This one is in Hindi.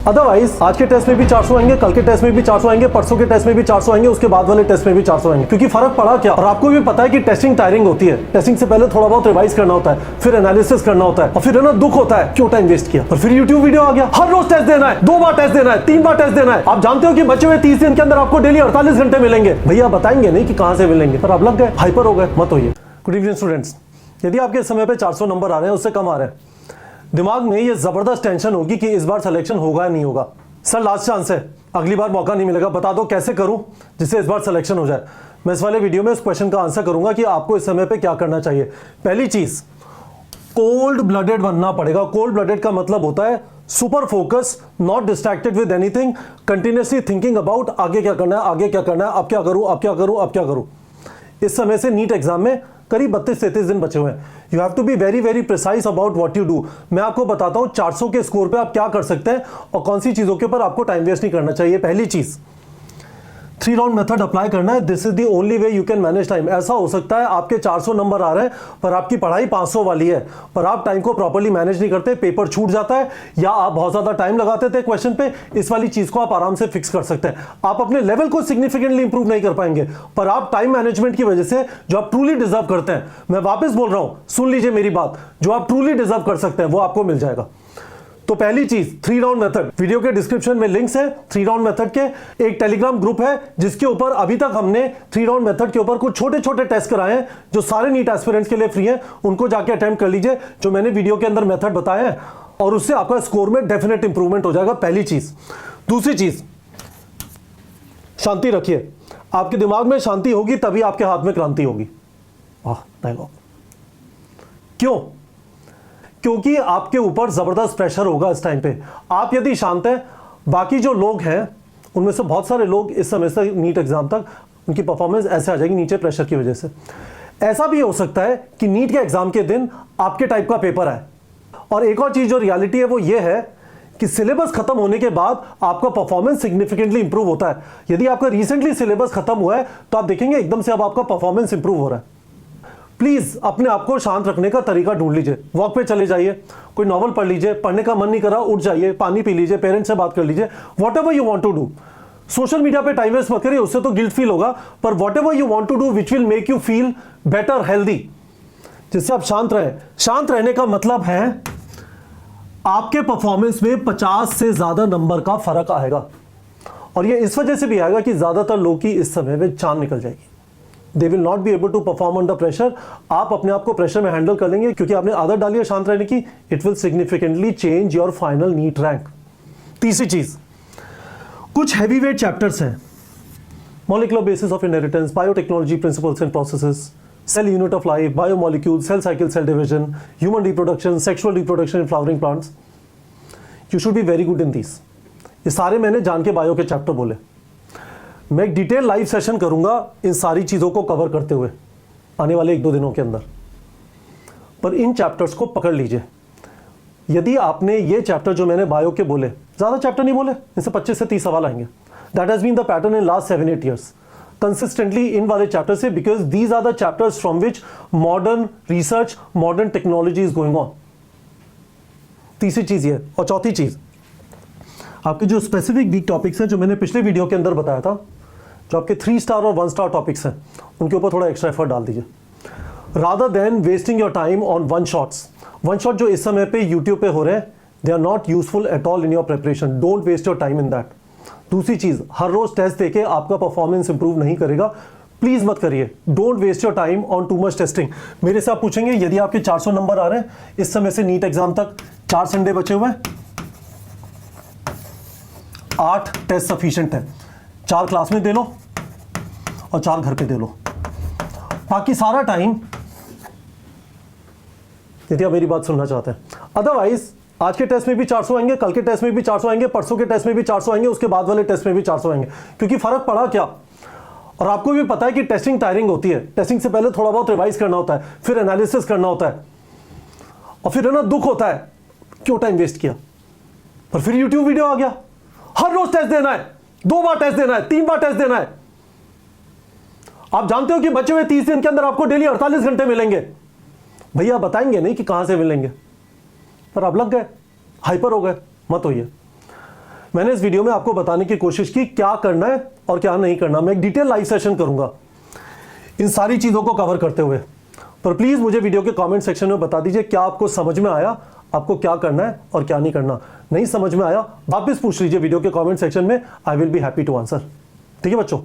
अदरवाइज आज के टेस्ट में भी 400 आएंगे, कल के टेस्ट में भी 400 आएंगे, परसों के टेस्ट में भी 400 आएंगे, उसके बाद वाले टेस्ट में भी 400 आएंगे। क्योंकि फर्क पड़ा क्या, और आपको भी पता है कि टेस्टिंग टायरिंग होती है। टेस्टिंग से पहले थोड़ा बहुत रिवाइज करना होता है, फिर एनालिसिस करना होता है, और फिर है ना दुख होता है क्यों टाइम वेस्ट किया। और फिर यूट्यूब वीडियो आ गया, हर रोज टेस्ट देना है, 2 बार टेस्ट देना है, 3 बार टेस्ट देना है। आप जानते हो कि बचे हुए 30 दिन के अंदर आपको डेली 48 घंटे मिलेंगे। भैया बताएंगे नहीं कि कहां से मिलेंगे, पर आप लग गए, हाइपर हो गए, मत होइए। गुड इवनिंग स्टूडेंट्स, यदि आपके समय पे 400 नंबर आ रहे हैं, उससे कम आ रहे हैं, दिमाग में ये जबरदस्त टेंशन होगी कि इस बार सिलेक्शन होगा या नहीं होगा। सर लास्ट चांस है, अगली बार मौका नहीं मिलेगा, बता दो कैसे करूं जिससे इस बार सिलेक्शन हो जाए। मैं इस वाले वीडियो में इस क्वेश्चन का आंसर करूंगा कि आपको इस समय पे क्या करना चाहिए। पहली चीज, कोल्ड ब्लडेड बनना पड़ेगा। कोल्ड ब्लडेड का मतलब होता है super focus, not distracted with anything, continuously thinking about आगे क्या करना है, आगे क्या करना है, अब क्या करूं, अब क्या करूं, अब क्या करूं। इस समय से नीट एग्जाम में करीब 32-33 दिन बचे हुए हैं। You have to be very very precise about what you do. मैं आपको बताता हूं 400 के स्कोर पे आप क्या कर सकते हैं और कौन सी चीजों के ऊपर आपको टाइम वेस्ट नहीं करना चाहिए। पहली चीज, 3 राउंड मेथड अप्लाई करना है। This is the only way you can manage time. ऐसा हो सकता है आपके 400 नंबर आ रहे हैं पर आपकी पढ़ाई 500 वाली है, पर आप टाइम को प्रॉपर्ली मैनेज नहीं करते, पेपर छूट जाता है, या आप बहुत ज्यादा टाइम लगाते थे क्वेश्चन पे। इस वाली चीज को आप आराम से फिक्स कर सकते हैं। आप अपने लेवल को सिग्निफिकेंटली इंप्रूव नहीं कर पाएंगे, पर आप टाइम मैनेजमेंट की वजह से जो आप ट्रूली डिजर्व करते हैं, मैं वापस बोल रहा हूं, सुन लीजिए मेरी बात, जो आप ट्रूली डिजर्व कर सकते हैं वो आपको मिल जाएगा। तो पहली चीज, 3 राउंड मेथड। वीडियो के डिस्क्रिप्शन में लिंक्स है 3 राउंड मेथड के। एक टेलीग्राम ग्रुप है जिसके ऊपर अभी तक हमने 3 राउंड मेथड के ऊपर कुछ छोटे छोटे टेस्ट कराए हैं जो सारे नीट एस्पिरेंट्स के लिए फ्री हैं। उनको जाके अटेम्प्ट कर लीजिए जो मैंने वीडियो के अंदर मेथड बताए हैं, और उससे आपका स्कोर में डेफिनेट इंप्रूवमेंट हो जाएगा। पहली चीज। दूसरी चीज, शांति रखिए। आपके दिमाग में शांति होगी तभी आपके हाथ में क्रांति होगी। डायलॉग। क्यों? क्योंकि आपके ऊपर जबरदस्त प्रेशर होगा इस टाइम पे। आप यदि शांत हैं, बाकी जो लोग हैं उनमें से बहुत सारे लोग इस समय से नीट एग्जाम तक उनकी परफॉर्मेंस ऐसे आ जाएगी नीचे प्रेशर की वजह से। ऐसा भी हो सकता है कि नीट के एग्जाम के दिन आपके टाइप का पेपर है। और एक और चीज जो रियलिटी है वो ये है कि सिलेबस खत्म होने के बाद आपका परफॉर्मेंस सिग्निफिकेंटली इंप्रूव होता है। यदि आपका रिसेंटली सिलेबस खत्म हुआ है तो आप देखेंगे एकदम से अब आपका परफॉर्मेंस इंप्रूव हो रहा है। प्लीज अपने आप को शांत रखने का तरीका ढूंढ लीजिए। वॉक पे चले जाइए, कोई नॉवल पढ़ लीजिए, पढ़ने का मन नहीं करा उठ जाइए, पानी पी लीजिए, पेरेंट्स से बात कर लीजिए, whatever you want to do. Social media पे टाइम वेस्ट मत करिए, उससे तो गिल्ट फील होगा, पर whatever you want to do which will make you feel better, healthy, जिससे आप शांत रहें। शांत रहने का मतलब है आपके परफॉर्मेंस में 50 से ज्यादा नंबर का फर्क आएगा। और ये इस वजह से भी आएगा कि ज्यादातर लोग की इस समय में जान निकल जाएगी। They will not be able to perform under pressure. आप अपने आप को प्रेशर में हैंडल कर लेंगे क्योंकि आपने आदत डाली है शांत रहने की। It will significantly change your final NEET rank. तीसरी चीज, कुछ हैवी वेट चैप्टर्स हैं, molecular basis of inheritance, biotechnology principles and processes, cell unit of life, biomolecule, cell cycle, cell division, human reproduction, sexual reproduction in flowering plants. You should be very good in this. ये सारे मैंने जान के बायो के चैप्टर बोले। मैं एक डिटेल लाइव सेशन करूंगा इन सारी चीजों को कवर करते हुए आने वाले 1-2 दिनों के अंदर, पर इन चैप्टर्स को पकड़ लीजिए। यदि आपने ये चैप्टर जो मैंने बायो के बोले, ज्यादा चैप्टर नहीं बोले, इनसे 25 से 30 सवाल आएंगे। That has been the pattern in last 7-8 years consistently इन वाले चैप्टर से, because these are the chapters from which modern research, modern technology is going on. तीसरी चीज ये। और चौथी चीज, आपके जो स्पेसिफिक वीक टॉपिक्स हैं जो मैंने पिछले वीडियो के अंदर बताया था, जो आपके 3 स्टार और 1 स्टार टॉपिक्स हैं, उनके ऊपर थोड़ा एक्स्ट्रा एफर्ट डाल दीजिए। Rather than wasting your time on one shot जो इस समय पे यूट्यूब पे हो रहे हैं, they are not useful at all in your preparation. Don't waste your time in that. दूसरी चीज, हर रोज टेस्ट देके आपका परफॉर्मेंस इंप्रूव नहीं करेगा, प्लीज मत करिए। Don't waste your time on too much testing. मेरे से आप पूछेंगे यदि आपके 400 नंबर आ रहे हैं इस समय से नीट एग्जाम तक, 4 संडे बचे हुए हैं, 8 टेस्ट सफिशिएंट है। 4 क्लास में दे लो और 4 घर पे दे लो। बाकी सारा टाइम, यदि आप मेरी बात सुनना चाहते हैं, अदरवाइज आज के टेस्ट में भी 400 आएंगे, कल के टेस्ट में भी 400 आएंगे, परसों के टेस्ट में भी 400 आएंगे, उसके बाद वाले टेस्ट में भी 400 आएंगे। क्योंकि फर्क पड़ा क्या, और आपको भी पता है कि टेस्टिंग टायरिंग होती है। टेस्टिंग से पहले थोड़ा बहुत रिवाइज करना होता है, फिर एनालिसिस करना होता है, और फिर है ना दुख होता है क्यों टाइम वेस्ट किया। पर फिर यूट्यूब वीडियो आ गया, हर रोज टेस्ट देना है, 2 बार टेस्ट देना है, 3 बार टेस्ट देना है। आप जानते हो कि बचे हुए 30 दिन के अंदर आपको डेली 48 घंटे मिलेंगे। भैया बताएंगे नहीं कि कहां से मिलेंगे, पर आप लग गए, हाइपर हो गए, मत होइए। मैंने इस वीडियो में आपको बताने की कोशिश की क्या करना है और क्या नहीं करना। मैं एक डिटेल लाइव सेशन करूंगा इन सारी चीज़ों को कवर करते हुए। पर प्लीज़ मुझे वीडियो के कमेंट सेक्शन में बता दीजिए क्या आपको समझ में आया, आपको क्या करना है और क्या नहीं करना। नहीं समझ में आया वापस पूछ लीजिए वीडियो के कमेंट सेक्शन में, I will be happy to answer. ठीक है बच्चों।